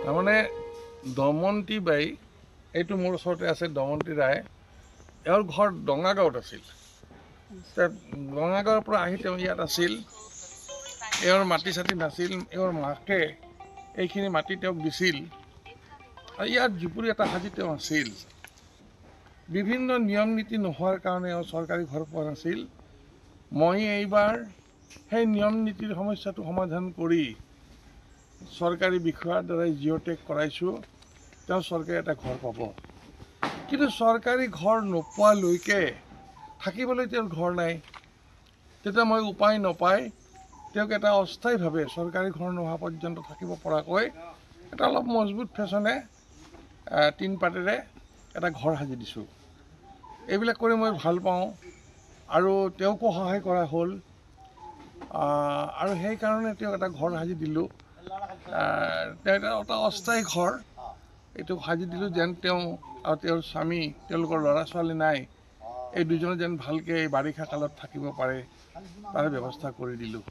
তাৰমানে দমন্তী বাই এইটো মোৰ ওচৰতে আছে দমন্তী ৰায় এওঁৰ ঘৰ ডঙাগাঁৱত আছিল ডঙাগাঁৱৰ পৰা আহি তেওঁ ইয়াত আছিল এওঁৰ মাটি চাটি নাছিল এওঁৰ মাকে এইখিনি মাটি তেওঁক দিছিল আৰু ইয়াত জুপুৰি এটা সাজি তেওঁ আছিল বিভিন্ন নিয়ম নীতি নোহোৱাৰ কাৰণে এওঁ চৰকাৰী ঘৰ পোৱা নাছিল মই এইবাৰ সেই নিয়ম নীতিৰ সমস্যাটো সমাধান কৰি চৰকাৰী বিষয়াৰ দ্বাৰাই জিঅ'টেক কৰাইছোঁ তেওঁ চৰকাৰে এটা ঘৰ পাব কিন্তু চৰকাৰী ঘৰ নোপোৱালৈকে থাকিবলৈ তেওঁৰ ঘৰ নাই তেতিয়া মই উপায় নাপায় তেওঁক এটা অস্থায়ীভাৱে চৰকাৰী ঘৰ নোহোৱা পৰ্যন্ত থাকিব পৰাকৈ এটা অলপ মজবুত ফেশ্বনে টিন পাতেৰে এটা ঘৰ সাজি দিছোঁ এইবিলাক কৰি মই ভাল পাওঁ আৰু তেওঁকো সহায় কৰা হ'ল আৰু সেইকাৰণে তেওঁক এটা ঘৰ সাজি দিলোঁ এটা অস্থায়ী ঘৰ এইটো সাজি দিলোঁ যেন তেওঁ আৰু তেওঁৰ স্বামী তেওঁলোকৰ ল'ৰা ছোৱালী নাই এই দুজনে যেন ভালকৈ বাৰিষা কালত থাকিব পাৰে তাৰ ব্যৱস্থা কৰি দিলোঁ